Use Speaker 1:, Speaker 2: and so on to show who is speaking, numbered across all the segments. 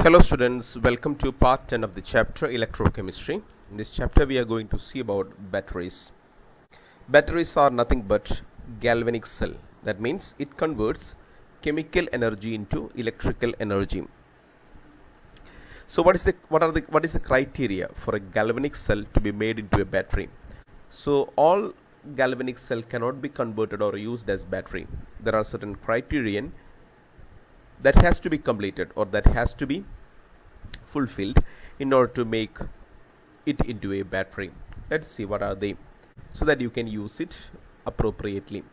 Speaker 1: Hello students, welcome to part 10 of the chapter Electrochemistry. In this chapter we are going to see about batteries. Batteries are nothing but galvanic cell. That means it converts chemical energy into electrical energy. So what is the criteria for a galvanic cell to be made into a battery? So all galvanic cell cannot be converted or used as battery. There are certain criterion that has to be completed or that has to be fulfilled in order to make it into a battery. Let's see what are they, so that you can use it appropriately.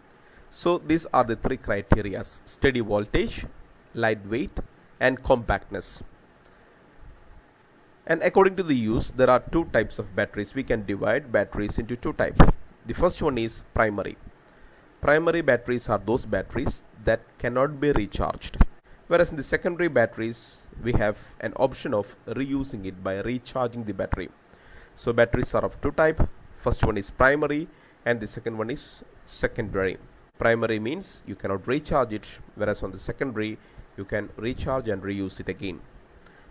Speaker 1: So these are the three criteria: steady voltage, lightweight, and compactness. And according to the use, there are two types of batteries. We can divide batteries into two types. The first one is primary. Primary batteries are those batteries that cannot be recharged. Whereas in the secondary batteries, we have an option of reusing it by recharging the battery. So batteries are of two types. First one is primary and the second one is secondary. Primary means you cannot recharge it, whereas on the secondary, you can recharge and reuse it again.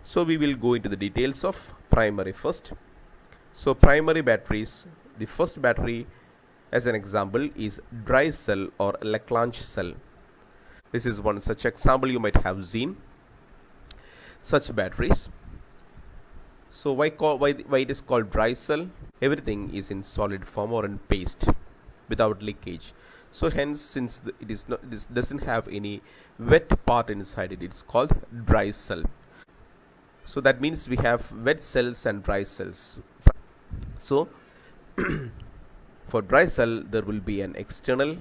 Speaker 1: So we will go into the details of primary first. So primary batteries, the first battery as an example is dry cell or Laclanche cell. This is one such example you might have seen such batteries. So why it is called dry cell? Everything is in solid form or in paste without leakage. So hence, since it doesn't have any wet part inside it, it's called dry cell. So that means we have wet cells and dry cells. So for dry cell, there will be an external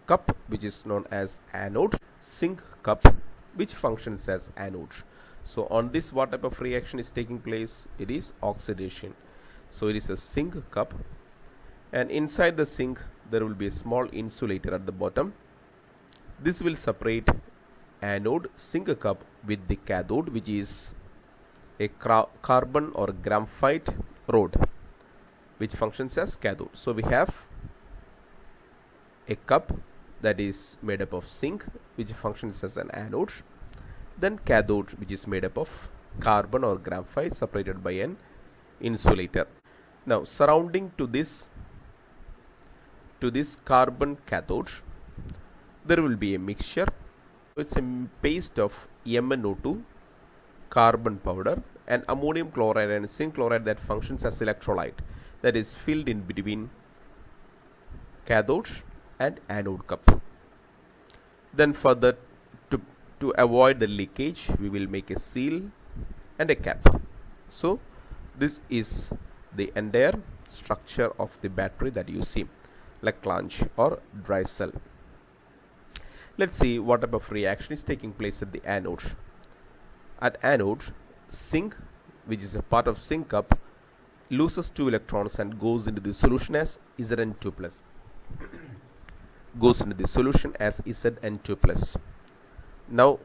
Speaker 1: cup which is known as anode, zinc cup which functions as anode. So on this, what type of reaction is taking place? It is oxidation. So it is a zinc cup, and inside the zinc there will be a small insulator at the bottom. This will separate anode zinc cup with the cathode, which is a carbon or graphite rod which functions as cathode. So we have a cup that is made up of zinc which functions as an anode, then cathode which is made up of carbon or graphite separated by an insulator. Now surrounding to this carbon cathode, there will be a mixture. It's a paste of MnO2, carbon powder, and ammonium chloride and zinc chloride that functions as electrolyte, that is filled in between cathode and anode cup. Then further, to avoid the leakage, we will make a seal and a cap. So this is the entire structure of the battery that you see, Laclanche or dry cell. Let's see what type of reaction is taking place at the anode. At anode, zinc, which is a part of zinc cup, loses 2 electrons and goes into the solution as Zn2+. Goes into the solution as Zn2+. Now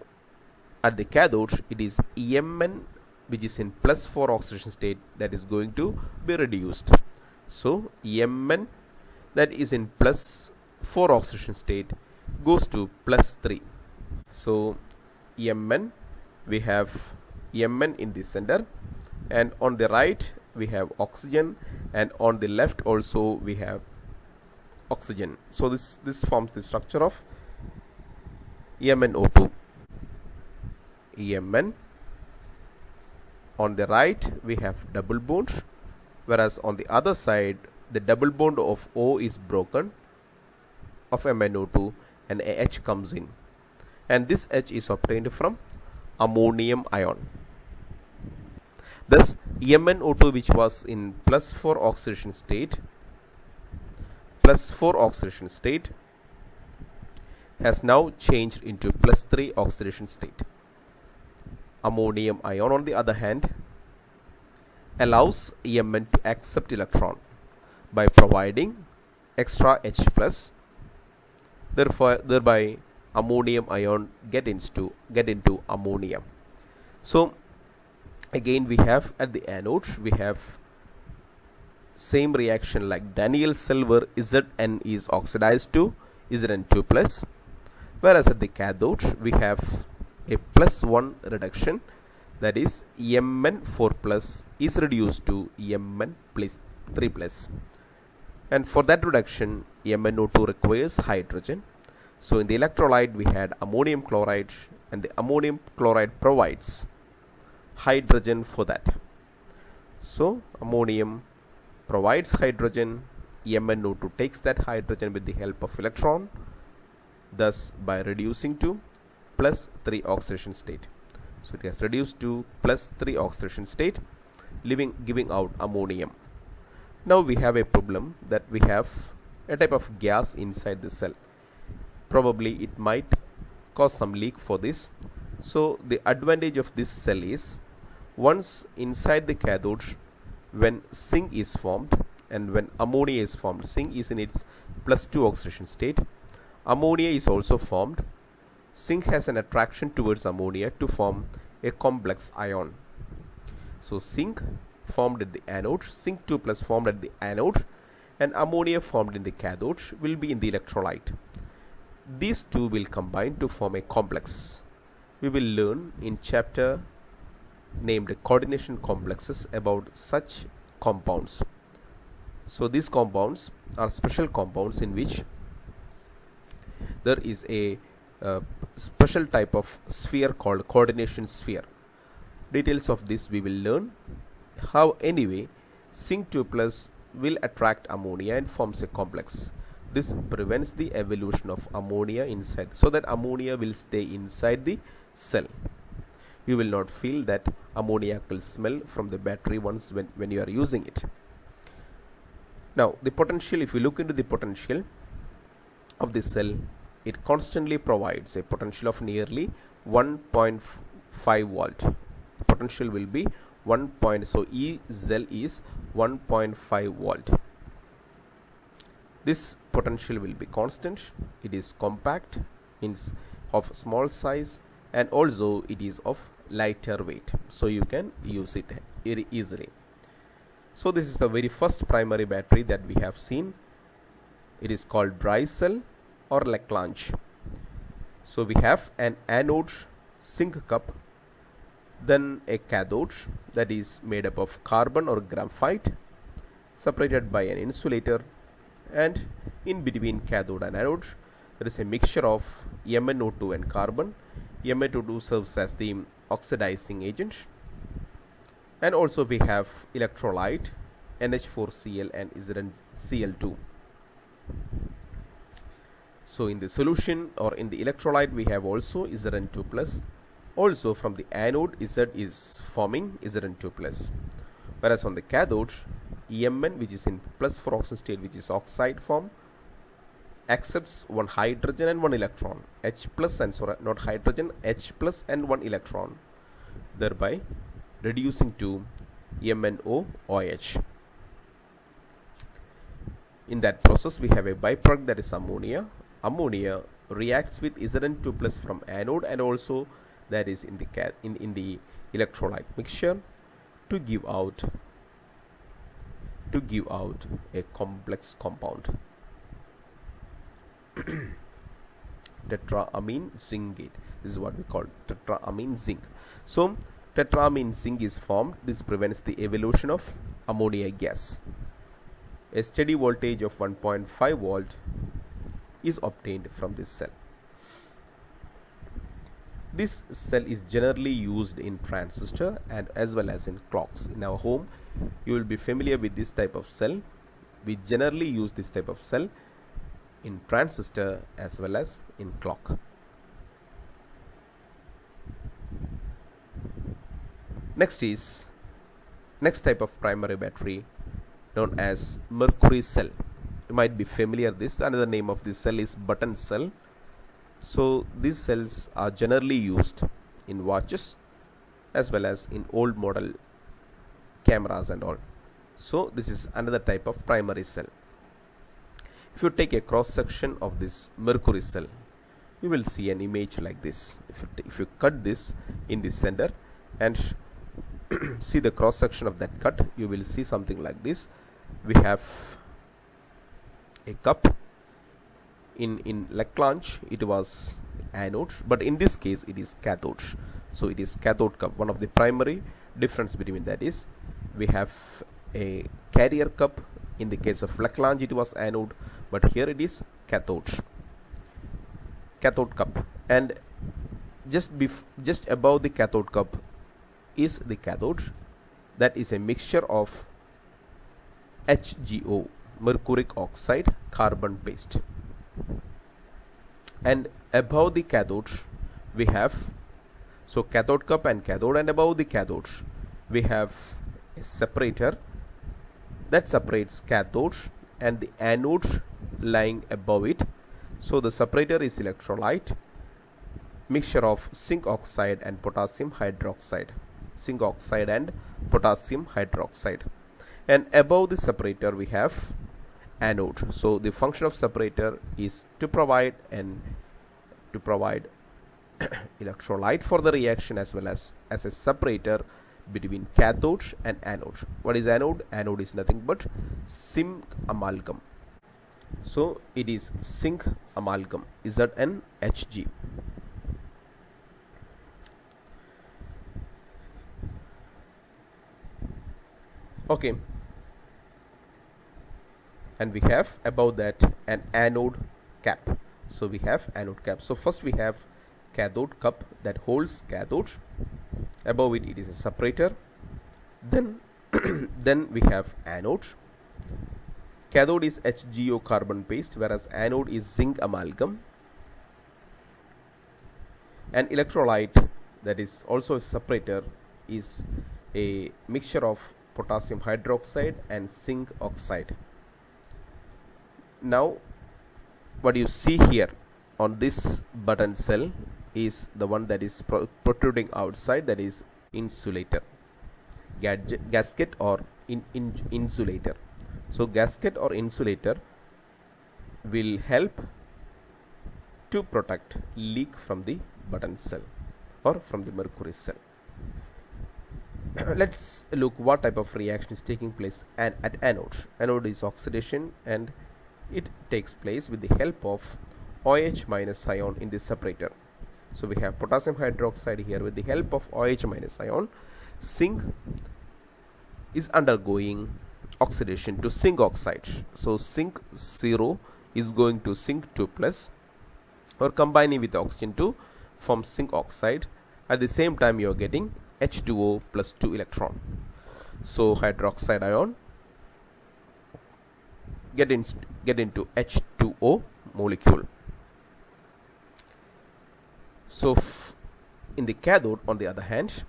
Speaker 1: at the cathode, it is Mn, which is in +4 oxidation state, that is going to be reduced. So Mn that is in +4 oxidation state goes to +3. So Mn, we have Mn in the center, and on the right we have oxygen, and on the left also we have oxygen. So this forms the structure of MnO2. Mn, on the right we have double bond, whereas on the other side the double bond of O is broken of MnO2 and a H comes in, and this H is obtained from ammonium ion. Thus MnO2, which was in +4 oxidation state, has now changed into +3 oxidation state. Ammonium ion, on the other hand, allows Mn to accept electron by providing extra H+. Thereby ammonium ion get into ammonia. So again, we have at the anode, we have same reaction like Daniell cell, where Zn is oxidized to Zn2+, whereas at the cathode we have a +1 reduction, that is Mn4 plus is reduced to Mn3 plus. And for that reduction, MnO2 requires hydrogen. So in the electrolyte we had ammonium chloride, and the ammonium chloride provides hydrogen for that. So ammonium provides hydrogen, MnO2 takes that hydrogen with the help of electron, thus by reducing to plus 3 oxidation state. So it has reduced to plus 3 oxidation state, giving out ammonium. Now we have a problem that we have a type of gas inside the cell. Probably it might cause some leak for this. So the advantage of this cell is, once inside the cathode, when zinc is formed and when ammonia is formed, zinc is in its plus 2 oxidation state, ammonia is also formed. Zinc has an attraction towards ammonia to form a complex ion. So zinc formed at the anode, zinc 2 plus formed at the anode, and ammonia formed in the cathode will be in the electrolyte. These two will combine to form a complex. We will learn in chapter named coordination complexes about such compounds. So these compounds are special compounds in which there is a special type of sphere called coordination sphere. Details of this we will learn. How anyway, zinc 2 plus will attract ammonia and forms a complex. This prevents the evolution of ammonia inside, so that ammonia will stay inside the cell. You will not feel that ammoniacal smell from the battery once when you are using it. Now the potential, if you look into the potential of the cell, it constantly provides a potential of nearly 1.5 volt. Potential will be 1. So E cell is 1.5 volt. This potential will be constant. It is compact, of small size, and also it is of lighter weight, so you can use it very easily. So this is the very first primary battery that we have seen. It is called dry cell or Laclanche. So we have an anode zinc cup, then a cathode that is made up of carbon or graphite separated by an insulator, and in between cathode and anode there is a mixture of MnO2 and carbon. MnO2 serves as the oxidizing agent, and also we have electrolyte NH4Cl and ZnCl2. So in the solution or in the electrolyte we have also Zn2 plus. Also from the anode Z is forming Zn2 plus, whereas on the cathode Mn, which is in plus 4 oxidation state, which is oxide form, accepts one hydrogen and one electron, H plus, and sorry, not hydrogen, H plus and one electron, thereby reducing to MnOOH. In that process we have a byproduct, that is ammonia. Ammonia reacts with Zn2 plus from anode and also that is in the electrolyte mixture to give out a complex compound, tetraamine zingate. This is what we call tetraamine zinc. So tetraamine zinc is formed. This prevents the evolution of ammonia gas. A steady voltage of 1.5 volt is obtained from this cell. This cell is generally used in transistor and as well as in clocks. In our home you will be familiar with this type of cell. We generally use this type of cell in transistor as well as in clock. Next type of primary battery known as Mercury cell. You might be familiar this. Another name of this cell is button cell. So these cells are generally used in watches as well as in old model cameras and all. So this is another type of primary cell. If you take a cross section of this Mercury cell, you will see an image like this. If you cut this in the center and see the cross section of that cut, you will see something like this. We have a cup. In Laclanche it was anode, but in this case it is cathode. So it is cathode cup. One of the primary difference between that is we have a carrier cup. In the case of Laclanche it was anode, but here it is cathode cup. And just above the cathode cup is the cathode, that is a mixture of HgO, mercuric oxide, carbon paste. And above the cathode we have, so cathode cup and cathode, and above the cathode we have a separator that separates cathode and the anode lying above it. So the separator is electrolyte, mixture of zinc oxide and potassium hydroxide, and above the separator we have anode. So the function of separator is to provide electrolyte for the reaction, as well as a separator between cathode and anode. What is anode? Anode is nothing but zinc amalgam. So it is zinc amalgam, ZnHg. Okay, and we have above that an anode cap. So we have anode cap. So first we have cathode cup that holds cathode. Above it is a separator. Then then we have anode. Cathode is HgO carbon paste, whereas anode is zinc amalgam. And electrolyte, that is also a separator, is a mixture of potassium hydroxide and zinc oxide. Now what you see here on this button cell is the one that is protruding outside, that is insulator, gasket or insulator. So gasket or insulator will help to protect leak from the button cell or from the mercury cell. Let's look what type of reaction is taking place at anode. Anode is oxidation, and it takes place with the help of OH minus ion in this separator. So we have potassium hydroxide here. With the help of OH minus ion, zinc is undergoing oxidation to zinc oxide. So zinc 0 is going to zinc 2 plus, or combining with oxygen to form zinc oxide. At the same time you are getting H2O plus 2 electron. So hydroxide ion get into H2O molecule. So in the cathode, on the other hand,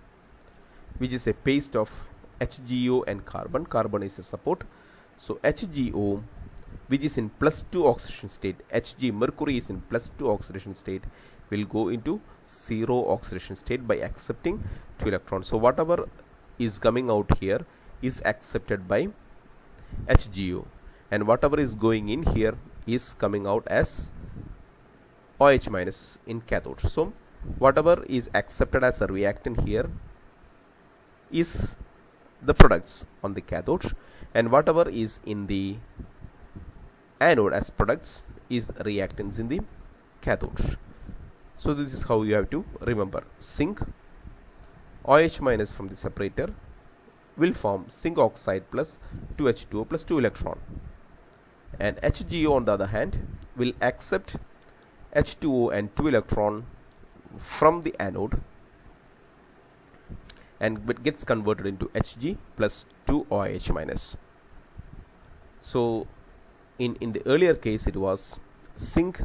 Speaker 1: which is a paste of HgO and carbon is a support. So HgO, which is in +2 oxidation state, mercury is in +2 oxidation state, will go into 0 oxidation state by accepting 2 electrons. So whatever is coming out here is accepted by HgO, and whatever is going in here is coming out as OH minus in cathode. So whatever is accepted as a reactant here is the products on the cathode, and whatever is in the anode as products is reactants in the cathode. So this is how you have to remember. Zinc, OH minus from the separator will form zinc oxide plus 2H2O plus 2 electron, and HgO on the other hand will accept H2O and 2 electron from the anode, and it gets converted into Hg plus 2 OH minus. So in the earlier case it was zinc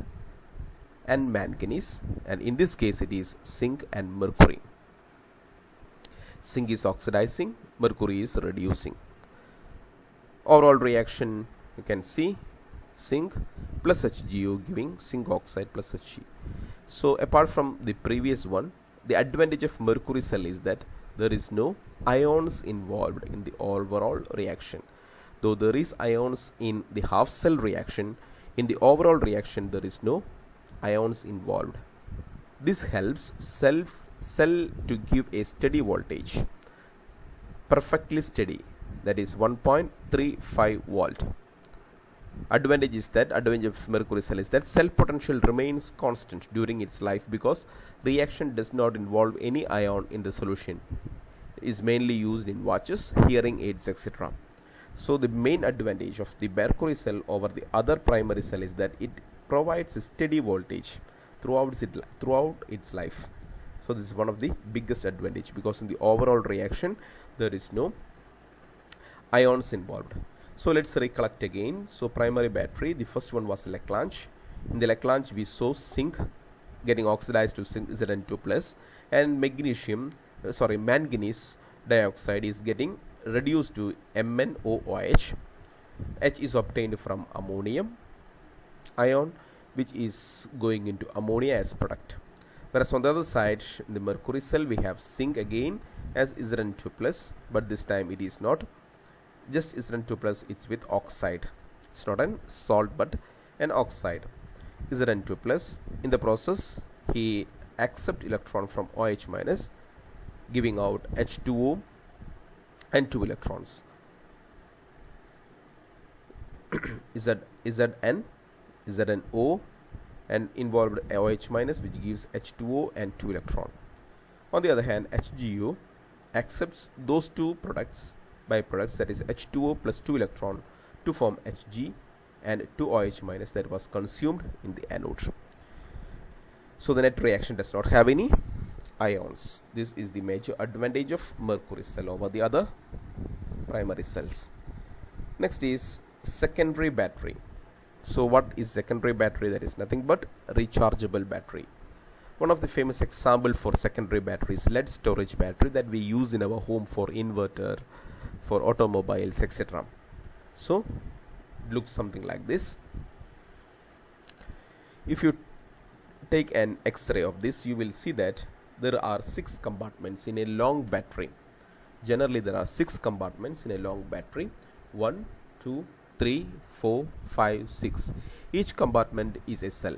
Speaker 1: and manganese, and in this case it is zinc and mercury. Zinc is oxidizing, mercury is reducing. Overall reaction, you can see zinc plus HgO giving zinc oxide plus Hg. So apart from the previous one, the advantage of mercury cell is that there is no ions involved in the overall reaction. Though there is ions in the half cell reaction, in the overall reaction there is no ions involved. This helps cell to give a steady voltage, perfectly steady, that is 1.35 volt. advantage of mercury cell is that cell potential remains constant during its life because reaction does not involve any ion in the solution. It is mainly used in watches, hearing aids, etc. So the main advantage of the mercury cell over the other primary cell is that it provides a steady voltage throughout its life. So this is one of the biggest advantage, because in the overall reaction there is no ions involved. So let's recollect again. So primary battery, the first one was Laclanche. In the Laclanche we saw zinc getting oxidized to Zn2 plus, and manganese dioxide is getting reduced to MnOOH. H is obtained from ammonium ion, which is going into ammonia as product. Whereas on the other side, in the mercury cell, we have zinc again as Zn2 plus, but this time it is not just Zn2 plus, it's with oxide. It's not an salt but an oxide. Zn2 plus. In the process, he accepts electron from OH minus, giving out H2O and 2 electrons. Zno and involved OH minus, which gives H2O and 2 electron. On the other hand, HgO accepts those two byproducts, that is H2O plus 2 electron, to form Hg and 2 OH minus that was consumed in the anode. So the net reaction does not have any ions. This is the major advantage of mercury cell over the other primary cells. Next is secondary battery. So what is secondary battery? That is nothing but rechargeable battery. One of the famous example for secondary battery is lead storage battery that we use in our home for inverter, for automobiles, etc. So it looks something like this. If you take an X-ray of this, you will see that there are 6 compartments in a long battery. Generally there are 6 compartments in a long battery. 1, 2, 3, 4, 5, 6. Each compartment is a cell.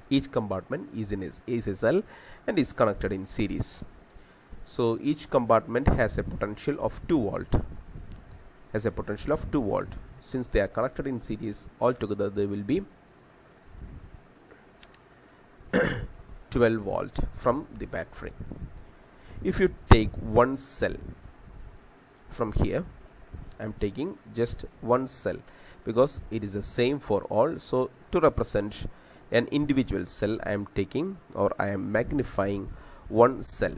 Speaker 1: Each compartment is a cell and is connected in series. So each compartment has a potential of 2 volt. Since they are connected in series, altogether they will be 12 volt from the battery. If you take one cell from here, I am taking just one cell because it is the same for all. So to represent an individual cell, I am taking, or I am magnifying one cell.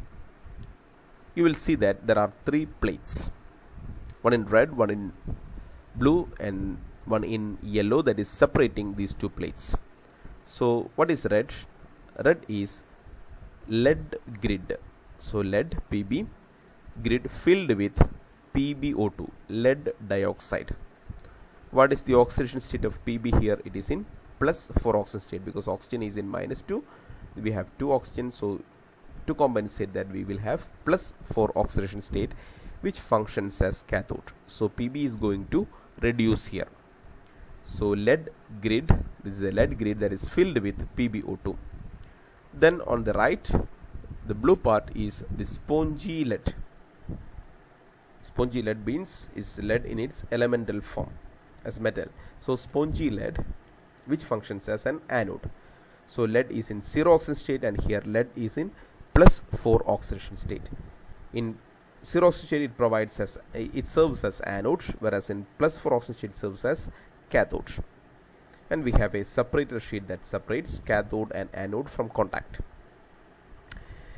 Speaker 1: You will see that there are 3 plates, one in red, one in blue and one in yellow, that is separating these 2 plates. So what is red? Red is lead grid. So lead Pb grid filled with PbO2, lead dioxide. What is the oxidation state of Pb here? It is in +4 oxygen state, because oxygen is in -2. We have 2 oxygen, so to compensate that we will have +4 oxidation state, which functions as cathode. So Pb is going to reduce here. So lead grid, this is a lead grid that is filled with PbO2. Then on the right, the blue part is the spongy lead. Spongy lead means is lead in its elemental form as metal. So spongy lead, which functions as an anode. So lead is in 0 oxidation state, and here lead is in +4 oxidation state. In 0 oxidation state it serves as anode, whereas in +4 oxidation state it serves as cathode. And we have a separator sheet that separates cathode and anode from contact.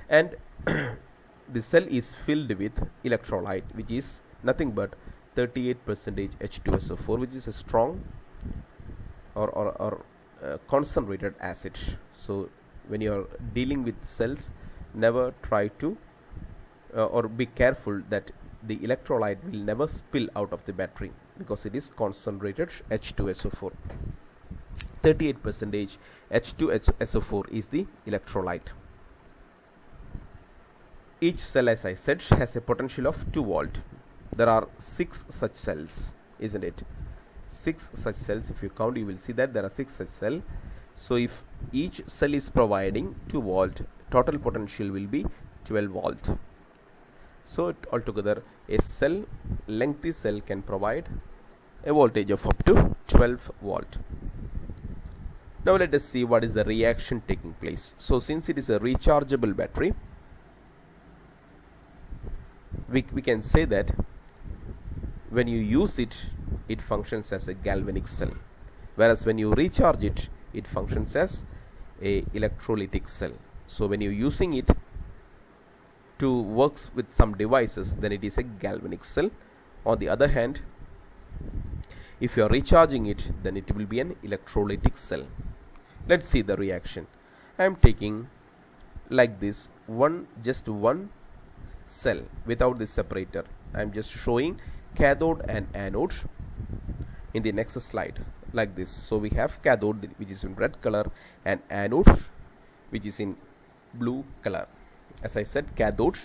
Speaker 1: And the cell is filled with electrolyte, which is nothing but 38% H2SO4, which is a strong or concentrated acid. So when you are dealing with cells, never try to or be careful that the electrolyte will never spill out of the battery, because it is concentrated H2SO4. 38% H2SO4 is the electrolyte. Each cell, as I said, has a potential of 2 volt. There are 6 such cells, isn't it? 6 such cells. If you count, you will see that there are 6 such cells. So if each cell is providing 2 volt, total potential will be 12 volt. So altogether, a cell, lengthy cell, can provide a voltage of up to 12 volt. Now let us see what is the reaction taking place. So since it is a rechargeable battery, we can say that when you use it, it functions as a galvanic cell, whereas when you recharge it, it functions as a electrolytic cell. So when you're using it to works with some devices, then it is a galvanic cell. On the other hand, if you are recharging it, then it will be an electrolytic cell. Let's see the reaction. I am taking like this just one cell without this separator. I am just showing cathode and anode in the next slide like this. So we have cathode, which is in red color, and anode, which is in blue color. As I said, cathode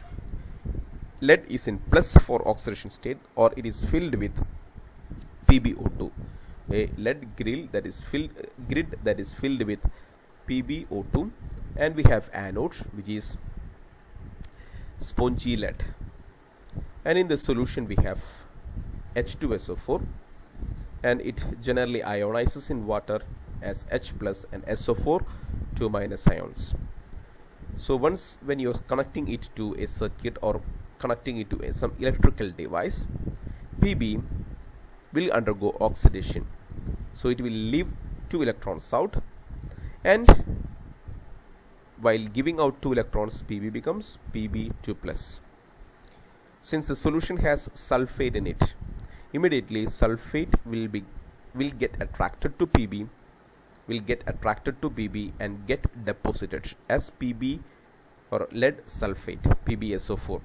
Speaker 1: lead is in plus for oxidation state, or it is filled with PbO2, a lead grid that is filled with PbO2, and we have anode, which is spongy lead, and in the solution we have H2SO4, and it generally ionizes in water as H plus and SO4 2 minus ions. So once when you are connecting it to a circuit or connecting it to some electrical device, Pb will undergo oxidation. So it will leave 2 electrons out, and while giving out 2 electrons, Pb becomes Pb2 plus. Since the solution has sulfate in it, immediately sulfate will get attracted to Pb, and get deposited as Pb or lead sulfate, PbSO4.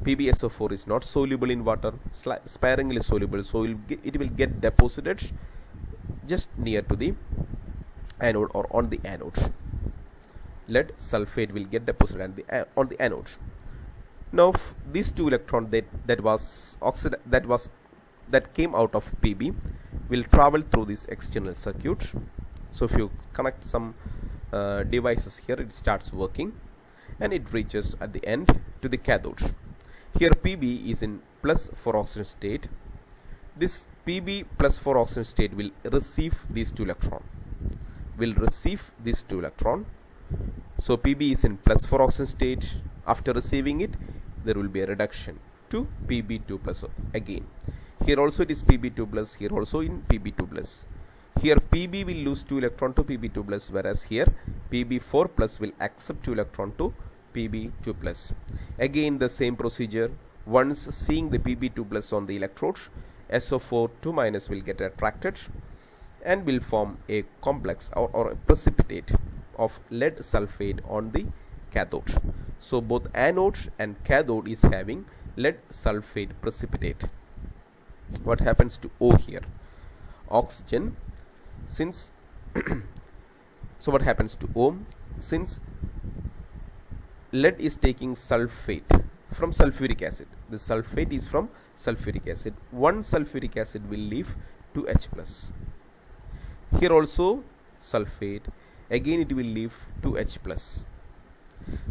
Speaker 1: PbSO4 is not soluble in water, sparingly soluble, so it will get deposited just near to the anode or on the anode. Lead sulfate will get deposited on the anode. Now these 2 electrons that came out of Pb will travel through this external circuit. So if you connect some devices here, it starts working and it reaches at the end to the cathode. Here Pb is in plus for oxidation state. This Pb plus for oxidation state will receive these 2 electrons. So Pb is in plus for oxidation state. After receiving it, there will be a reduction to Pb2 plus again. Here also it is Pb2 plus, here also in Pb2 plus. Here Pb will lose 2 electron to Pb2 plus, whereas here Pb4 plus will accept 2 electron to Pb2 plus. Again the same procedure. Once seeing the Pb2 plus on the electrode, SO4 2 minus will get attracted and will form a complex or a precipitate of lead sulfate on the cathode. So both anode and cathode is having lead sulfate precipitate. What happens to O here? Oxygen, since so what happens to O? Since lead is taking sulfate from sulfuric acid, the sulfate is from sulfuric acid, one sulfuric acid will leave 2H plus. Here also sulfate, again it will leave 2H plus.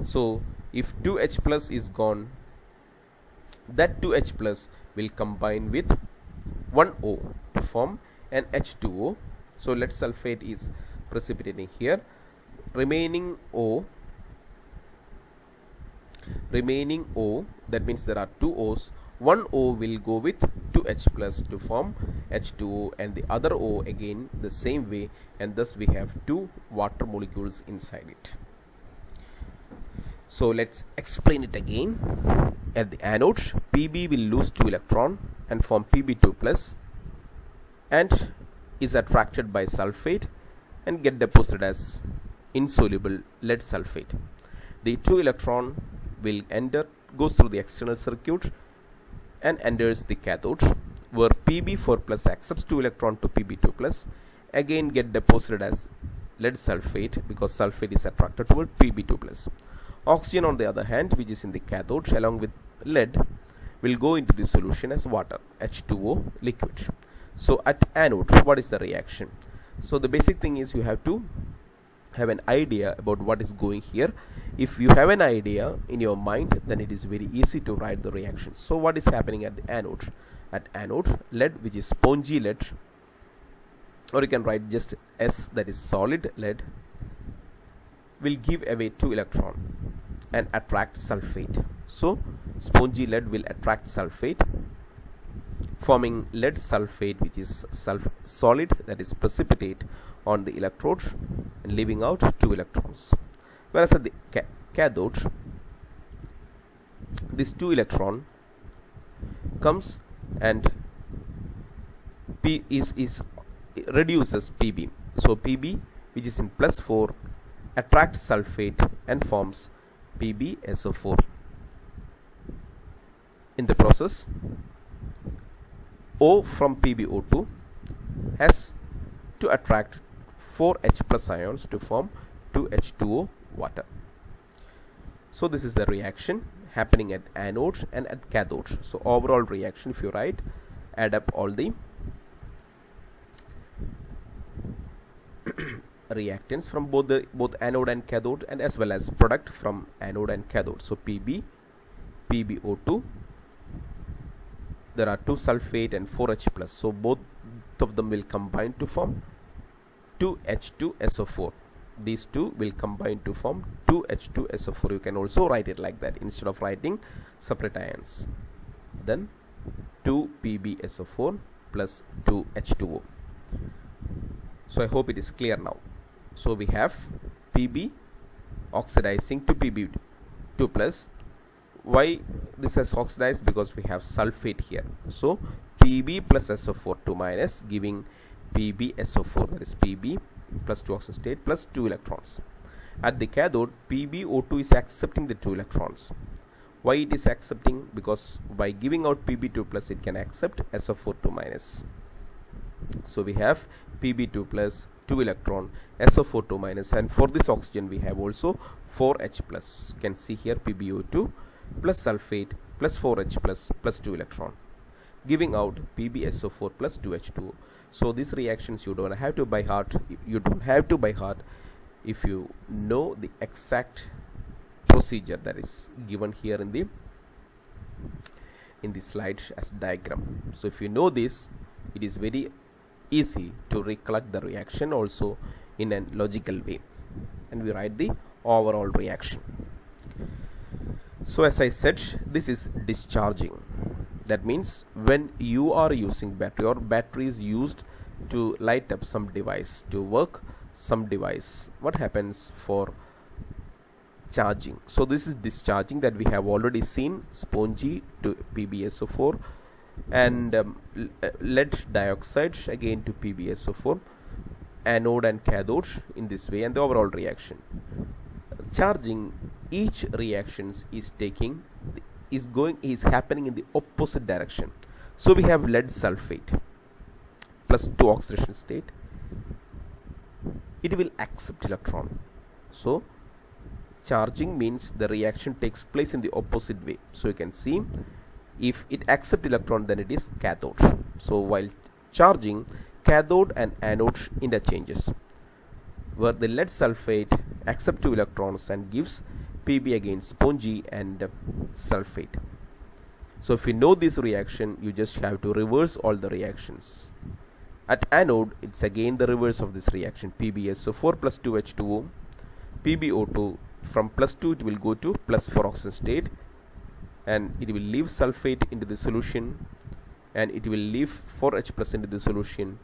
Speaker 1: So if 2H plus is gone, that 2H plus will combine with 1O to form an H2O. So lead sulfate is precipitating here. Remaining O, that means there are 2 O's. One O will go with 2H plus to form H2O, and the other O again the same way, and thus we have 2 water molecules inside it. So let's explain it again. At the anode, Pb will lose 2 electron and form Pb2 plus, and is attracted by sulfate and get deposited as insoluble lead sulfate. The 2 electron will goes through the external circuit and enters the cathode, where Pb4 plus accepts 2 electron to Pb2 plus, again get deposited as lead sulfate because sulfate is attracted toward Pb2 plus. Oxygen on the other hand, which is in the cathode along with lead, will go into the solution as water, H2O liquid. So at anode, what is the reaction? So the basic thing is you have to have an idea about what is going here. If you have an idea in your mind, then it is very easy to write the reaction. So what is happening at the anode? At anode, lead, which is spongy lead, or you can write just S, that is solid lead, will give away 2 electrons and attract sulfate. So spongy lead will attract sulfate, forming lead sulfate, which is solid, that is precipitate on the electrode and leaving out 2 electrons. Whereas at the cathode, this 2 electron comes and reduces Pb. So Pb, which is in +4, attracts sulfate and forms PbSO4. In the process, O from PbO2 has to attract 4 H plus ions to form 2H2O water. So this is the reaction happening at anode and at cathode. So overall reaction, if you write, add up all the reactants from both anode and cathode, and as well as product from anode and cathode. So Pb, PbO2, there are 2 sulfate and 4 H plus. So both of them will combine to form 2H2SO4. These two will combine to form 2H2SO4. You can also write it like that instead of writing separate ions. Then 2PbSO4 plus 2H2O. So I hope it is clear now. So we have Pb oxidizing to Pb2 plus. Why this has oxidized? Because we have sulfate here. So Pb plus SO4 2 minus, giving PbSO4, that is Pb plus 2 oxygen state plus 2 electrons. At the cathode, PbO2 is accepting the 2 electrons. Why it is accepting? Because by giving out Pb2 plus, it can accept SO4 2 minus. So we have Pb2 plus 2 electron, SO4 2 minus, and for this oxygen we have also 4H plus. You can see here PbO2 plus sulfate plus 4H plus 2 electron, giving out PbSO4 plus 2H2O. So these reactions you don't have to by heart. You don't have to by heart if you know the exact procedure that is given here in the slide as diagram. So if you know this, it is very easy to recollect the reaction also in a logical way, and we write the overall reaction. So as I said, this is discharging. That means when you are using battery, or battery is used to light up some device, to work some device, what happens for charging? So this is discharging, that we have already seen, spongy to PbSO4, and lead dioxide again to PbSO4, anode and cathode in this way, and the overall reaction. Charging, each reactions is happening in the opposite direction. So we have lead sulfate plus 2 oxidation state. It will accept electron. So charging means the reaction takes place in the opposite way. So you can see, if it accepts electron, then it is cathode. So while charging, cathode and anode interchanges, where the lead sulfate accepts 2 electrons and gives Pb again spongy and sulfate. So if you know this reaction, you just have to reverse all the reactions. At anode, it's again the reverse of this reaction, PbSO4 plus 2H2O, PbO2, from +2 it will go to +4 oxygen state, and it will leave sulfate into the solution, and it will leave 4H plus into the solution,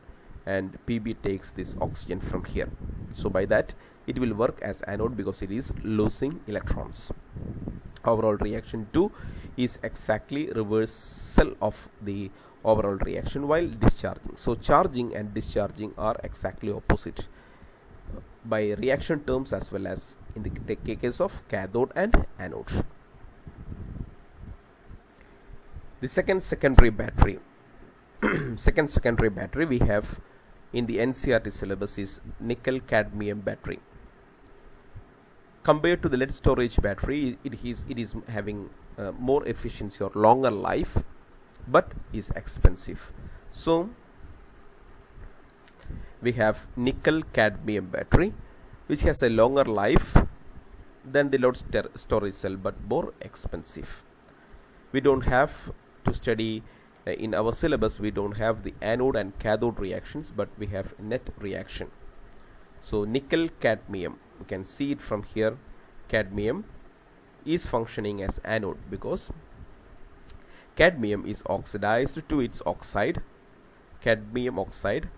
Speaker 1: and Pb takes this oxygen from here. So by that, it will work as anode because it is losing electrons. Overall reaction 2 is exactly reversal of the overall reaction while discharging. So charging and discharging are exactly opposite by reaction terms as well as in the case of cathode and anode. The secondary battery. Secondary battery we have in the NCERT syllabus is nickel-cadmium battery. Compared to the lead storage battery, it is having more efficiency or longer life, but is expensive. So we have nickel-cadmium battery, which has a longer life than the load storage cell but more expensive. We don't have to study in our syllabus, we don't have the anode and cathode reactions, but we have net reaction. So nickel-cadmium, you can see it from here, cadmium is functioning as anode because cadmium is oxidized to its oxide, cadmium oxide,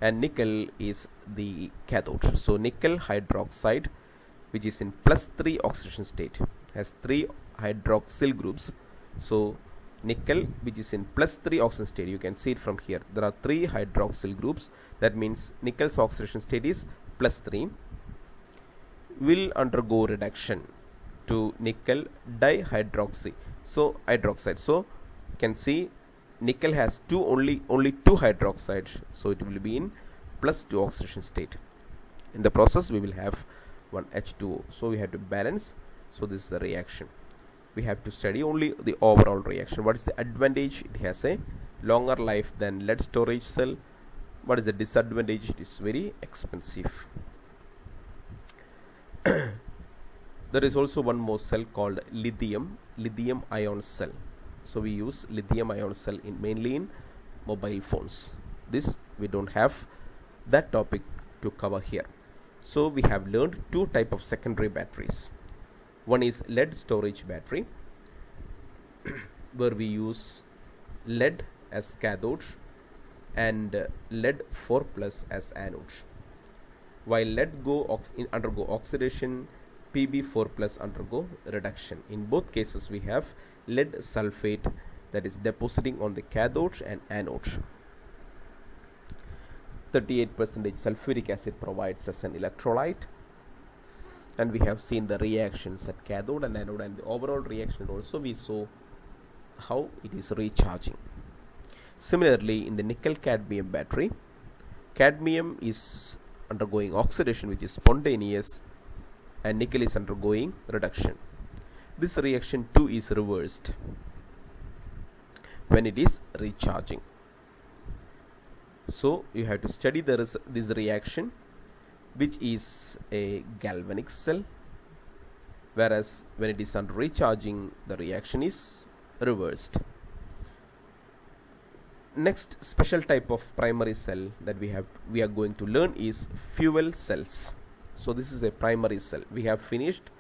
Speaker 1: and nickel is the cathode. So nickel hydroxide, which is in +3 oxidation state, has 3 hydroxyl groups. So nickel, which is in +3 oxidation state, you can see it from here, there are 3 hydroxyl groups. That means nickel's oxidation state is +3, will undergo reduction to nickel dihydroxy, so hydroxide. So you can see nickel has only 2 hydroxides, so it will be in +2 oxidation state. In the process we will have one H2O, so we have to balance. So this is the reaction. We have to study only the overall reaction. What is the advantage? It has a longer life than lead storage cell. What is the disadvantage? It is very expensive. There is also one more cell called lithium ion cell. So we use lithium ion cell mainly in mobile phones. This we don't have that topic to cover here. So we have learned 2 types of secondary batteries. One is lead storage battery, where we use lead as cathode and lead 4+ as anode. While lead undergo oxidation, Pb4+ undergo reduction. In both cases we have lead sulfate that is depositing on the cathode and anode. 38% sulfuric acid provides as an electrolyte, and we have seen the reactions at cathode and anode, and the overall reaction also we saw how it is recharging. Similarly, in the nickel-cadmium battery, cadmium is undergoing oxidation, which is spontaneous, and nickel is undergoing reduction. This reaction too is reversed when it is recharging. So you have to study this reaction, which is a galvanic cell, whereas when it is under recharging, the reaction is reversed. Next special type of primary cell that we are going to learn is fuel cells. So this is a primary cell. We have finished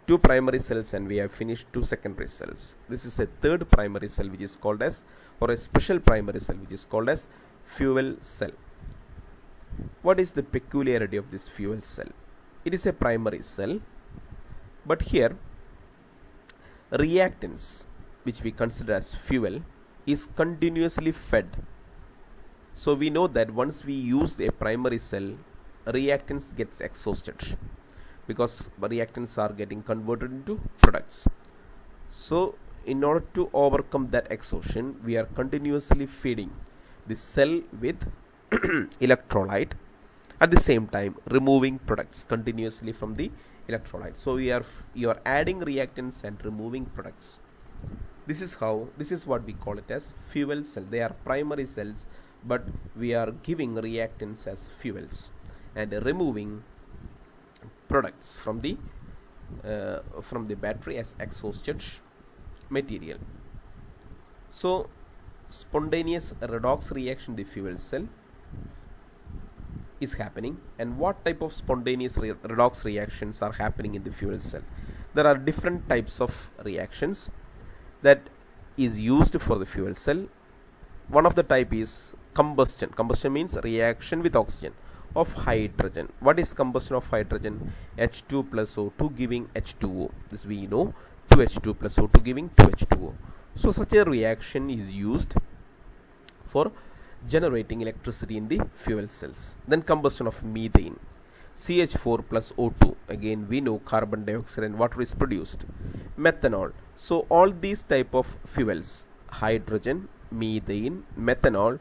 Speaker 1: 2 primary cells and we have finished 2 secondary cells. This is a third primary cell, which is called as, or a special primary cell, which is called as fuel cell. What is the peculiarity of this fuel cell? It is a primary cell, but here reactants, which we consider as fuel, is continuously fed. So we know that once we use a primary cell, reactants gets exhausted because reactants are getting converted into products. So in order to overcome that exhaustion, we are continuously feeding the cell with electrolyte, at the same time removing products continuously from the electrolyte. So you are adding reactants and removing products. This is what we call it as fuel cell. They are primary cells, but we are giving reactants as fuels and removing products from the battery as exhausted material. So spontaneous redox reaction in the fuel cell is happening. And what type of spontaneous redox reactions are happening in the fuel cell? There are different types of reactions that is used for the fuel cell. One of the type is combustion. Combustion means reaction with oxygen of hydrogen. What is combustion of hydrogen? H2 plus O2 giving H2O. This we know. 2H2 plus O2 giving 2H2O. So such a reaction is used for generating electricity in the fuel cells. Then combustion of methane, CH4 plus O2. Again we know carbon dioxide and water is produced. Methanol. So all these type of fuels, hydrogen, methane, methanol,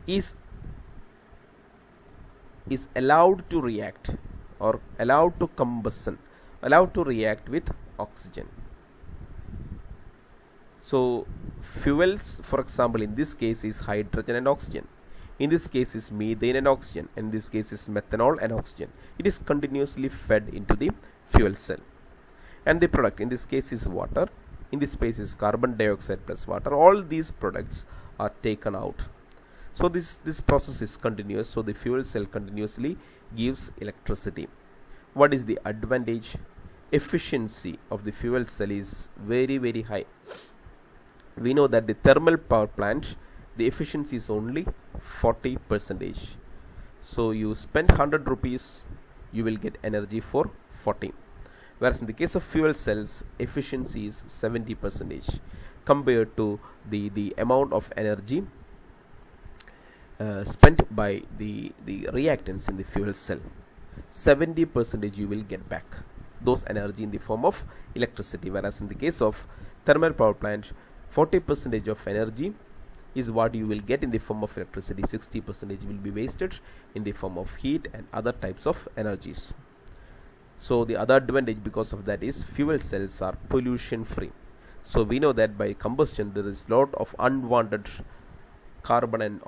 Speaker 1: is allowed to react or allowed to combustion, allowed to react with oxygen. So fuels, for example, in this case is hydrogen and oxygen. In this case is methane and oxygen. In this case is methanol and oxygen. It is continuously fed into the fuel cell. And the product in this case is water. In this space is carbon dioxide plus water. All these products are taken out. So this process is continuous. So the fuel cell continuously gives electricity. What is the advantage? Efficiency of the fuel cell is very, very high. We know that the thermal power plant, the efficiency is only 40%. So you spend 100 rupees, you will get energy for 40. Whereas in the case of fuel cells, efficiency is 70% compared to the amount of energy spent by the reactants in the fuel cell. 70% you will get back those energy in the form of electricity, whereas in the case of thermal power plant, 40% of energy is what you will get in the form of electricity. 60% will be wasted in the form of heat and other types of energies. So the other advantage because of that is fuel cells are pollution free. So we know that by combustion there is lot of unwanted carbon and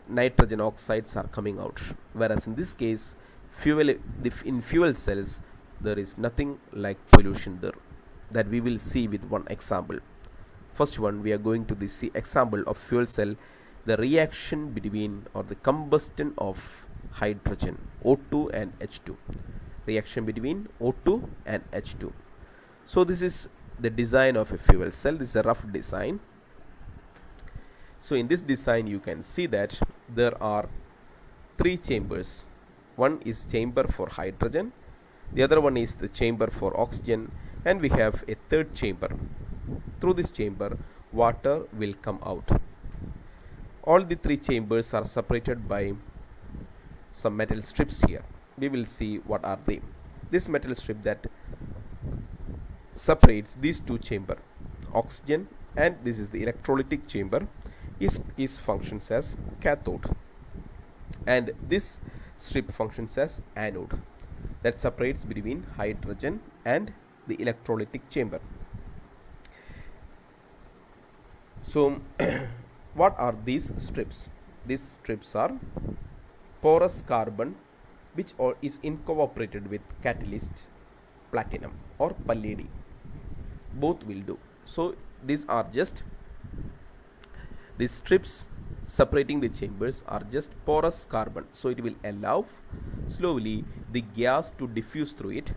Speaker 1: nitrogen oxides are coming out, whereas in this case in fuel cells there is nothing like pollution there. That we will see with one example. First one, we are going to see example of fuel cell, the reaction between or the combustion of hydrogen, O2 and H2. Reaction between O2 and H2. So this is the design of a fuel cell. This is a rough design. So in this design you can see that there are 3 chambers. One is chamber for hydrogen, the other one is the chamber for oxygen, and we have a third chamber. Through this chamber water will come out. All the 3 chambers are separated by some metal strips here. We will see what are they. This metal strip that separates these 2 chambers, oxygen, and this is the electrolytic chamber, is functions as cathode, and this strip functions as anode, that separates between hydrogen and the electrolytic chamber. So what are these strips? These strips are porous carbon which is incorporated with catalyst platinum or palladium. Both will do. So these are just these strips separating the chambers are just porous carbon. So it will allow slowly the gas to diffuse through it.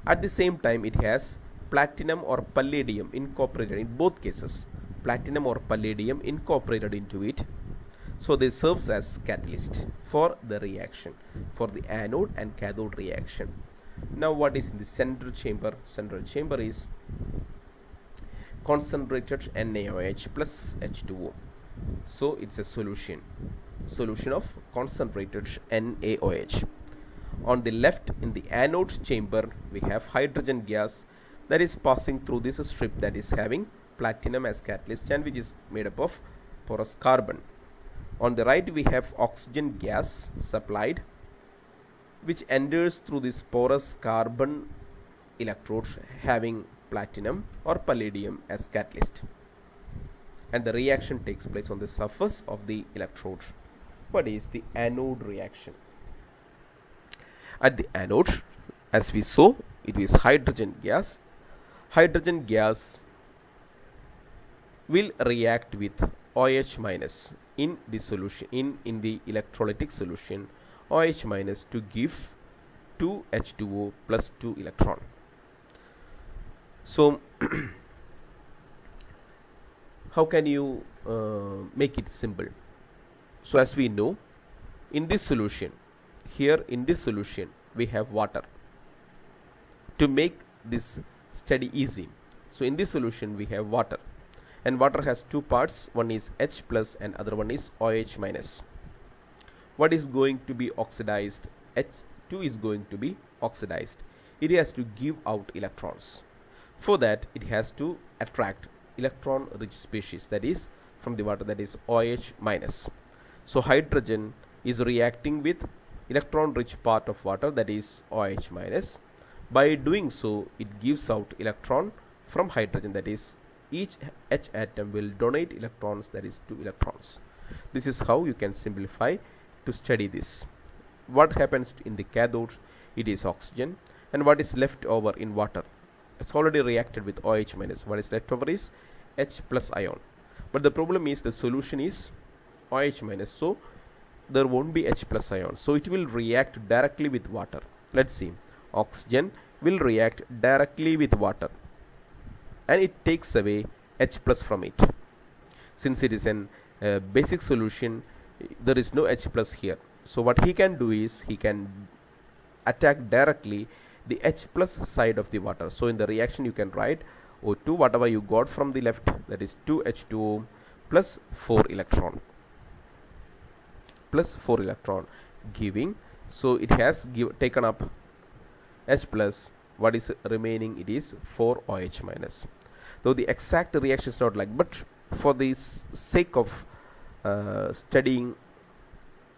Speaker 1: At the same time it has platinum or palladium incorporated in both cases. Platinum or palladium incorporated into it. So this serves as catalyst for the reaction, for the anode and cathode reaction. Now what is in the central chamber? Central chamber is concentrated NaOH plus H2O. So it's a solution of concentrated NaOH. On the left, in the anode chamber, we have hydrogen gas that is passing through this strip that is having platinum as catalyst and which is made up of porous carbon. On the right, we have oxygen gas supplied which enters through this porous carbon electrode having platinum or palladium as catalyst, and the reaction takes place on the surface of the electrode. What is the anode reaction? At the anode, as we saw, it is hydrogen gas. Hydrogen gas will react with OH minus in the solution, in the electrolytic solution, OH minus to give 2 H2O plus 2 electron. So how can you make it simple? So as we know, in this solution, here in this solution we have water. To make this study easy, so in this solution we have water, and water has 2 parts. One is H plus and other one is OH minus. What is going to be oxidized? H2 is going to be oxidized. It has to give out electrons. For that, it has to attract electron rich species, that is from the water, that is OH minus. So hydrogen is reacting with electron rich part of water, that is OH minus. By doing so, it gives out electron from hydrogen, that is each H atom will donate electrons, that is 2 electrons. This is how you can simplify to study this. What happens in the cathode? It is oxygen, and what is left over in water? It's already reacted with OH minus. What is left over is H plus ion. But the problem is the solution is OH minus, so there won't be H plus ion. So it will react directly with water. Let's see. Oxygen will react directly with water, and it takes away H plus from it. Since it is an basic solution, there is no H plus here. So what he can do is he can attack directly the H plus side of the water. So in the reaction you can write O2, whatever you got from the left, that is 2H2O plus 4 electron giving, so it has taken up H plus. What is remaining? It is 4 OH minus. Though the exact reaction is not like, but for the sake of studying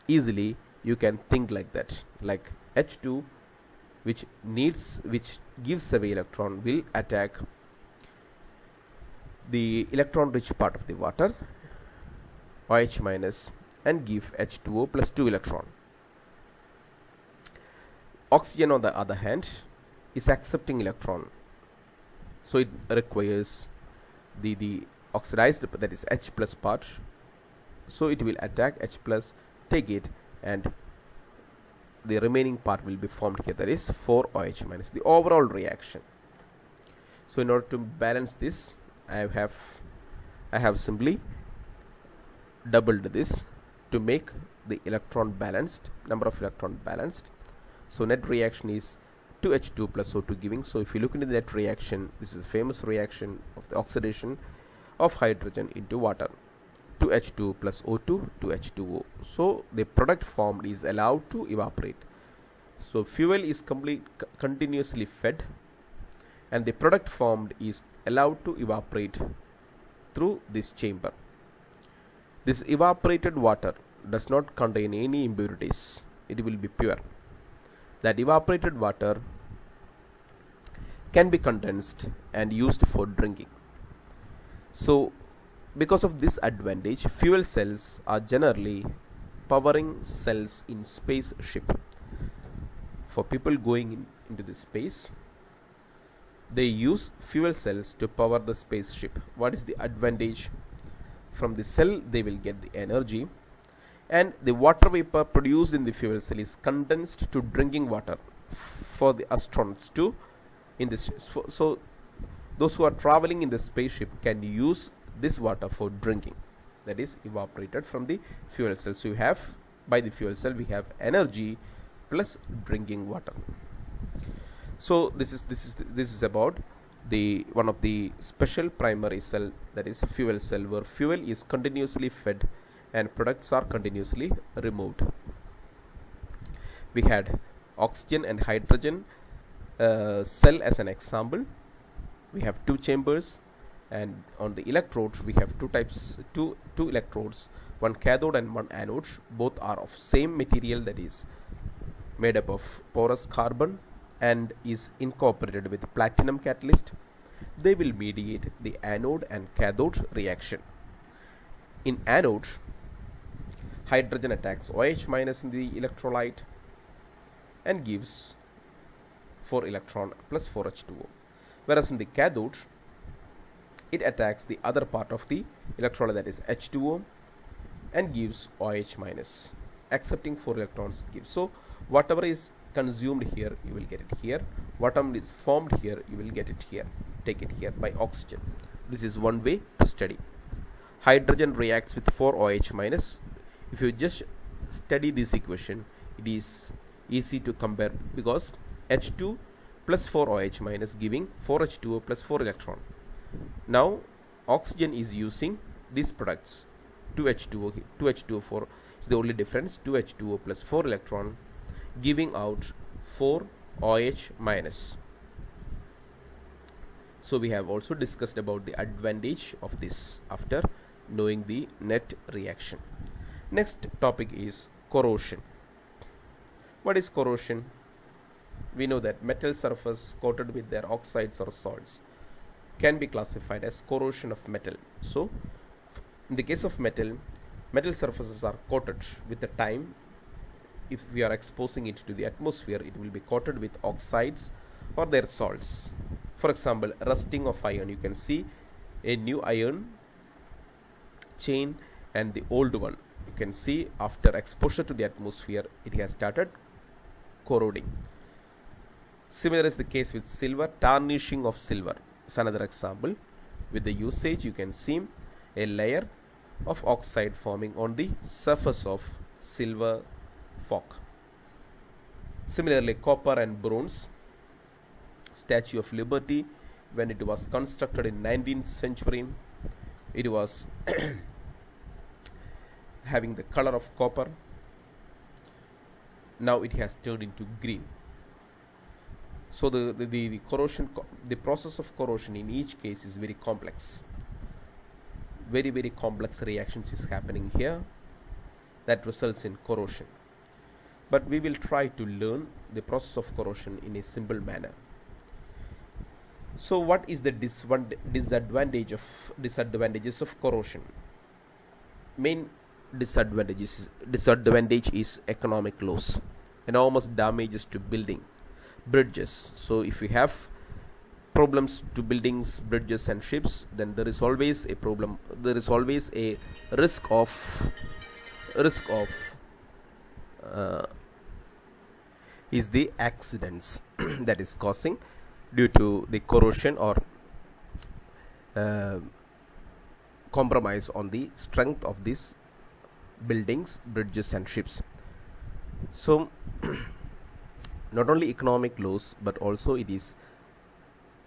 Speaker 1: easily, you can think like that, like H2 which gives away electron will attack the electron rich part of the water, OH minus, and give H2O plus 2 electron. Oxygen on the other hand is accepting electron, so it requires the oxidized, that is H plus part, so it will attack H plus, take it, and the remaining part will be formed here, that is 4 OH minus, the overall reaction. So in order to balance this, I have simply doubled this to make the electron balanced, number of electron balanced. So net reaction is 2H2 plus O2 giving. So if you look into the net reaction, this is a famous reaction of the oxidation of hydrogen into water. 2H2 plus O2 to H2O. So the product formed is allowed to evaporate. So fuel is continuously fed, and the product formed is allowed to evaporate through this chamber. This evaporated water does not contain any impurities. It will be pure. That evaporated water can be condensed and used for drinking. So because of this advantage, fuel cells are generally powering cells in spaceship. For people going into the space, they use fuel cells to power the spaceship. What is the advantage? From the cell they will get the energy, and the water vapor produced in the fuel cell is condensed to drinking water for the astronauts to in this. So those who are traveling in the spaceship can use this water for drinking, that is evaporated from the fuel cell. So you have, by the fuel cell we have energy plus drinking water. So this is about the one of the special primary cell, that is fuel cell, where fuel is continuously fed and products are continuously removed. We had oxygen and hydrogen cell as an example. We have two chambers, and on the electrodes we have two electrodes, one cathode and one anode. Both are of same material, that is made up of porous carbon and is incorporated with platinum catalyst. They will mediate the anode and cathode reaction. In anode, hydrogen attacks OH minus in the electrolyte and gives 4 electron plus 4H2O, whereas in the cathode it attacks the other part of the electrolyte, that is H2O, and gives OH minus, accepting 4 electrons gives. So whatever is consumed here, you will get it here. Whatever is formed here, you will get it here, take it here by oxygen. This is one way to study. Hydrogen reacts with 4 OH minus. If you just study this equation, it is easy to compare, because H2 plus 4 OH minus giving 4H2O plus 4 electron. Now oxygen is using these products, 2H2O, 2H2O4 is the only difference, 2H2O plus 4 electron giving out 4 OH minus. So we have also discussed about the advantage of this after knowing the net reaction. Next topic is corrosion. What is corrosion? We know that metal surface coated with their oxides or salts can be classified as corrosion of metal. So in the case of metal, Metal surfaces are coated with the time. If we are exposing it to the atmosphere, it will be coated with oxides or their salts. For example, rusting of iron. You can see a new iron chain and the old one. You can see after exposure to the atmosphere, it has started corroding. Similar is the case with silver. Tarnishing of silver is another example. With the usage, you can see a layer of oxide forming on the surface of silver fork. Similarly, copper and bronze. Statue of Liberty, when it was constructed in 19th century, it was having the color of copper. Now it has turned into green. So the corrosion, the process of corrosion in each case is very complex. Very complex reactions is happening here that results in corrosion. But we will try to learn the process of corrosion in a simple manner. So what is the disadvantages of corrosion? Main disadvantage is economic loss, enormous damages to bridges. So if we have problems to buildings, bridges and ships, then there is always a problem. There is always a risk of is the accidents that is causing due to the corrosion or compromise on the strength of these buildings, bridges and ships. So not only economic loss, but also it is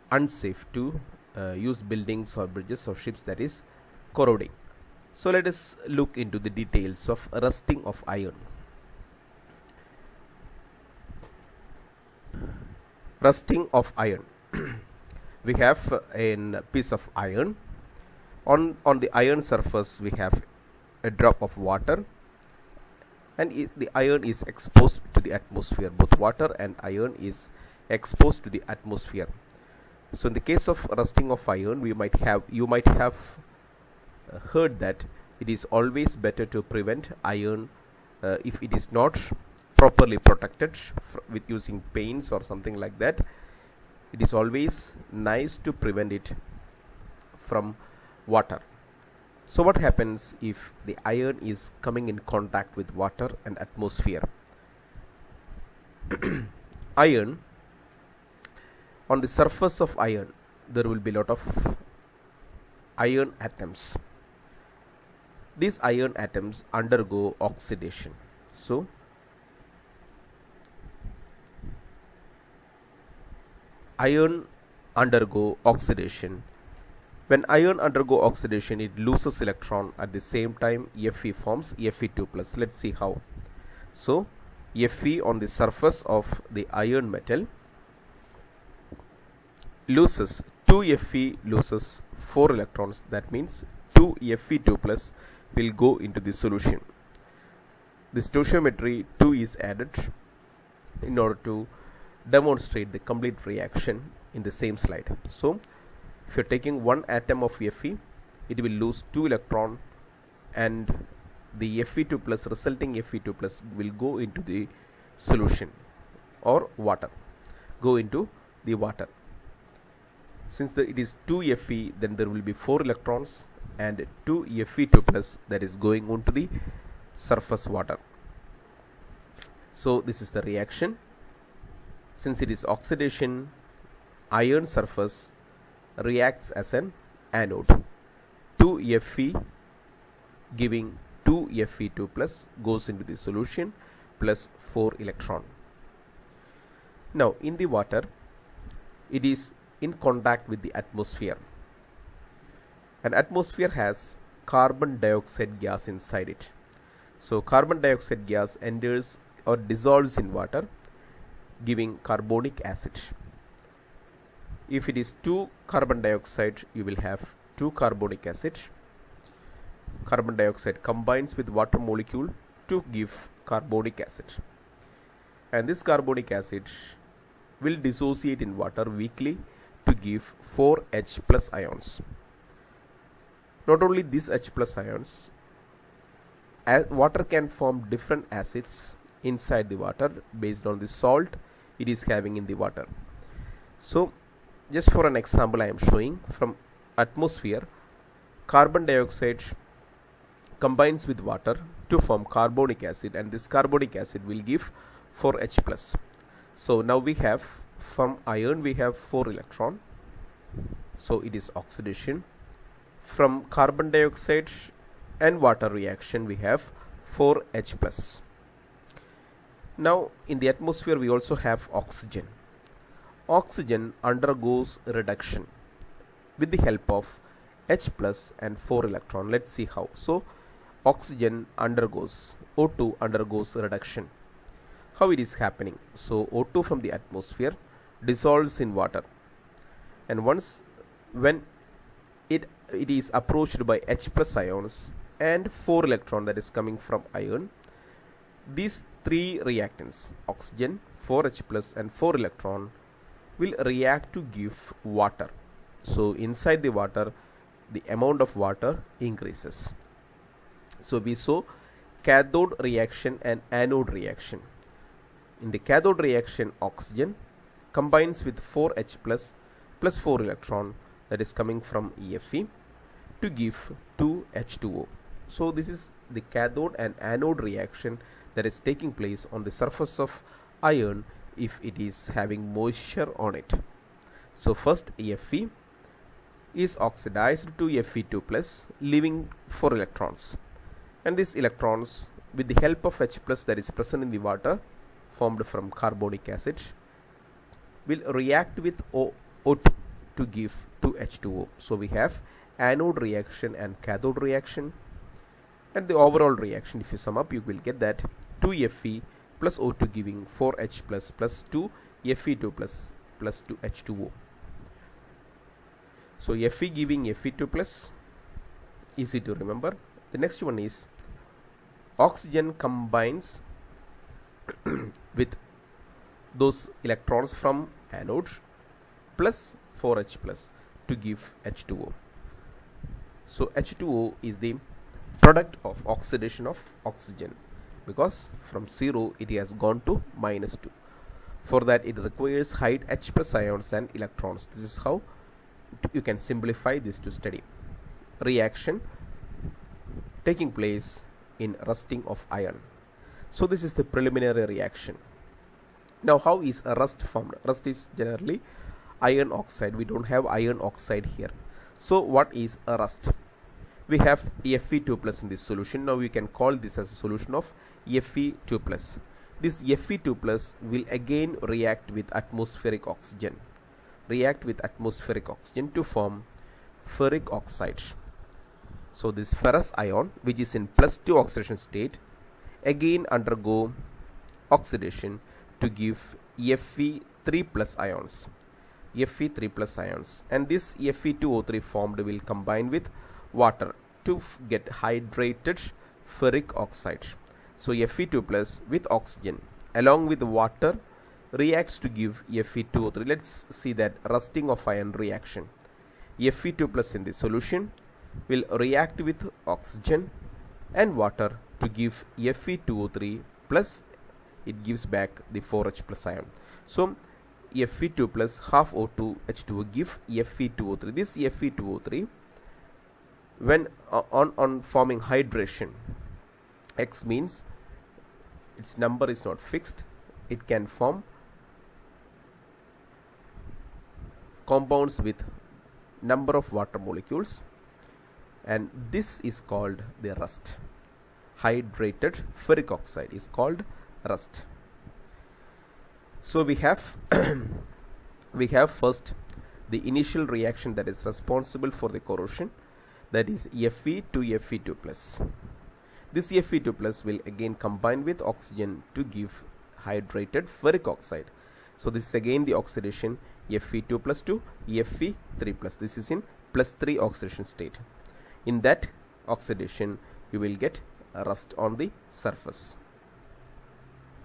Speaker 1: unsafe to use buildings or bridges or ships that is corroding. So let us look into the details of rusting of iron. Rusting of iron. We have a piece of iron. On the iron surface we have a drop of water, and the iron is exposed to the atmosphere. Both water and iron is exposed to the atmosphere. So in the case of rusting of iron, you might have heard that it is always better to prevent iron if it is not properly protected with using paints or something like that. It is always nice to prevent it from water. So what happens if the iron is coming in contact with water and atmosphere? Iron, on the surface of iron, there will be a lot of iron atoms. These iron atoms undergo oxidation. So iron undergo oxidation. When iron undergo oxidation, it loses electron. At the same time, Fe forms Fe2+. Let's see how. So Fe on the surface of the iron metal loses 2 Fe, loses 4 electrons. That means 2 Fe2+ will go into the solution. The stoichiometry 2 is added in order to demonstrate the complete reaction in the same slide. So if you are taking one atom of Fe, it will lose 2 electron, and the Fe2+, resulting Fe2+, will go into the solution or water, go into the water. Since it is 2 Fe, then there will be 4 electrons and 2 Fe2+, that is going on to the surface water. So this is the reaction. Since it is oxidation, iron surface reacts as an anode. 2 Fe giving 2 Fe2+ goes into the solution plus 4 electron. Now in the water, it is in contact with the atmosphere. An atmosphere has carbon dioxide gas inside it. So carbon dioxide gas enters or dissolves in water, giving carbonic acid. If it is 2 carbon dioxide, you will have 2 carbonic acid. Carbon dioxide combines with water molecule to give carbonic acid, and this carbonic acid will dissociate in water weakly to give 4 H+ ions. Not only these H+ ions, water can form different acids inside the water based on the salt it is having in the water. So just for an example, I am showing from atmosphere, carbon dioxide combines with water to form carbonic acid, and this carbonic acid will give 4H plus. So now we have from iron we have 4 electron, so it is oxidation. From carbon dioxide and water reaction we have 4H plus. Now in the atmosphere we also have oxygen. Oxygen undergoes reduction with the help of H plus and 4 electron. Let's see how. So oxygen undergoes, O2 undergoes reduction. How it is happening? So O2 from the atmosphere dissolves in water, and once when it is approached by H plus ions and 4 electron that is coming from iron, these three reactants, oxygen, 4H plus and 4 electron, will react to give water. So inside the water the amount of water increases. So we saw cathode reaction and anode reaction. In the cathode reaction, oxygen combines with 4H plus 4 electron that is coming from EFE to give 2H2O. So this is the cathode and anode reaction that is taking place on the surface of iron if it is having moisture on it. So first EFE is oxidized to Fe2 plus, leaving 4 electrons, and these electrons with the help of H plus that is present in the water formed from carbonic acid will react with O2 to give 2H2O. So we have anode reaction and cathode reaction, and the overall reaction, if you sum up, you will get that 2Fe plus O2 giving 4H plus 2 Fe2 plus 2H2O. So Fe giving Fe2 plus, easy to remember. The next one is oxygen combines with those electrons from anode plus 4H plus to give H2O. So H2O is the product of oxidation of oxygen, because from 0 it has gone to -2. For that it requires high H plus ions and electrons. This is how you can simplify this to study. Reaction taking place in rusting of iron. So this is the preliminary reaction. Now how is a rust formed? Rust is generally iron oxide. We don't have iron oxide here. So what is a rust? We have Fe2 plus in this solution. Now we can call this as a solution of Fe2 plus. This Fe2 plus will again react with atmospheric oxygen. React with atmospheric oxygen to form ferric oxide. So this ferrous ion, which is in +2 oxidation state, again undergo oxidation to give Fe3 plus ions. Fe3 plus ions, and this Fe2O3 formed will combine with water to get hydrated ferric oxide. So Fe2 plus with oxygen along with water reacts to give Fe2O3. Let's see that rusting of iron reaction. Fe2 plus in the solution will react with oxygen and water to give Fe2O3 plus it gives back the 4H plus ion. So Fe2 plus half O2 H2O give Fe2O3. This Fe2O3 when on forming hydration, X means its number is not fixed. It can form compounds with number of water molecules, and this is called the rust. Hydrated ferric oxide is called rust. So we have we have first the initial reaction that is responsible for the corrosion, that is Fe to Fe2 plus. This Fe2 plus will again combine with oxygen to give hydrated ferric oxide. So this is again the oxidation Fe2 plus to Fe3 plus. This is in +3 oxidation state. In that oxidation you will get rust on the surface.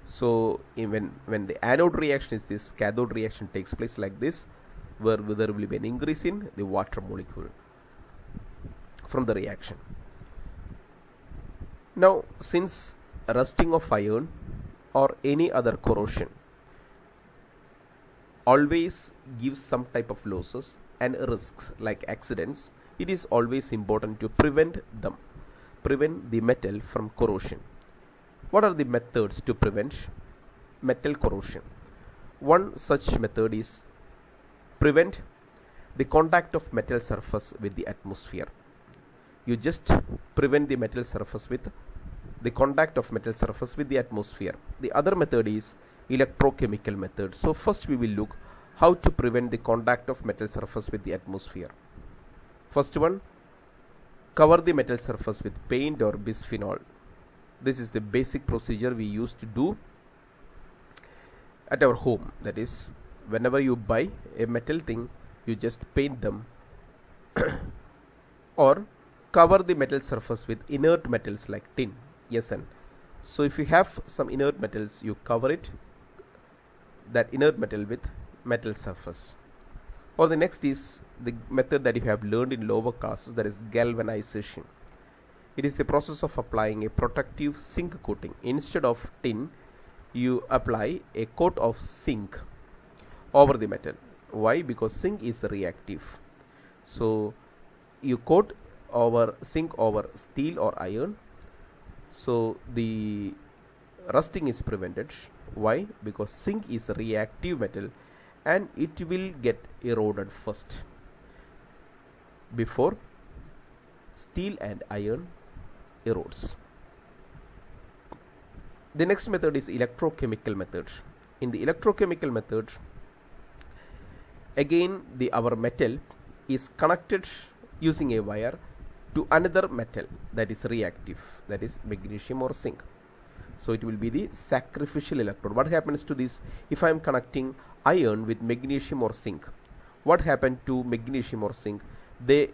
Speaker 1: So when the anode reaction is this, cathode reaction takes place like this, where there will be an increase in the water molecule from the reaction. Now, since rusting of iron or any other corrosion always gives some type of losses and risks like accidents, it is always important to prevent the metal from corrosion. What are the methods to prevent metal corrosion? One such method is prevent the contact of metal surface with the atmosphere. You just prevent the metal surface with the contact of metal surface with the atmosphere. The other method is electrochemical method. So first we will look how to prevent the contact of metal surface with the atmosphere. First one, cover the metal surface with paint or bisphenol. This is the basic procedure we used to do at our home. That is, whenever you buy a metal thing, you just paint them or cover the metal surface with inert metals like tin, SN. So if you have some inert metals, you cover that inert metal with metal surface. Or the next is the method that you have learned in lower classes, that is galvanization. It is the process of applying a protective zinc coating. Instead of tin, you apply a coat of zinc over the metal. Why? Because zinc is reactive. So you coat over zinc over steel or iron, so the rusting is prevented. Why? Because zinc is a reactive metal and it will get eroded first before steel and iron erodes. The next method is electrochemical method. In the electrochemical method, again our metal is connected using a wire to another metal that is reactive, that is magnesium or zinc. So it will be the sacrificial electrode. What happens to this? If I am connecting iron with magnesium or zinc, what happened to magnesium or zinc? They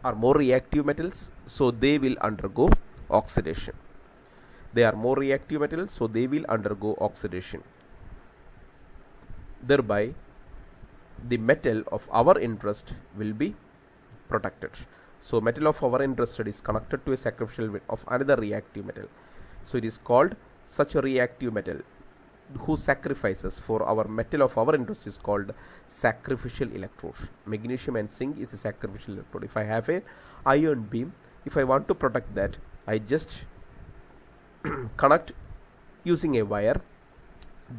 Speaker 1: are more reactive metals, so they will undergo oxidation. They are more reactive metals, so they will undergo oxidation. Thereby, the metal of our interest will be protected. So metal of our interest is connected to a sacrificial of another reactive metal. So it is called such a reactive metal who sacrifices for our metal of our interest is called sacrificial electrode. Magnesium and zinc is the sacrificial electrode. If I have a iron beam, if I want to protect that, I just connect using a wire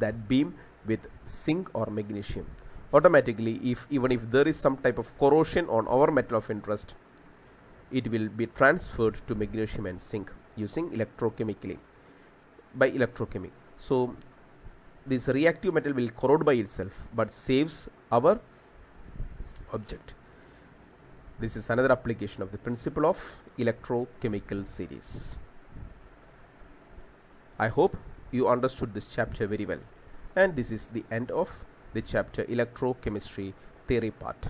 Speaker 1: that beam with zinc or magnesium. Automatically, even if there is some type of corrosion on our metal of interest, it will be transferred to magnesium and zinc using electrochemically by electrochemy. So this reactive metal will corrode by itself but saves our object. This is another application of the principle of electrochemical series. I hope you understood this chapter very well, and this is the end of the chapter Electrochemistry theory part.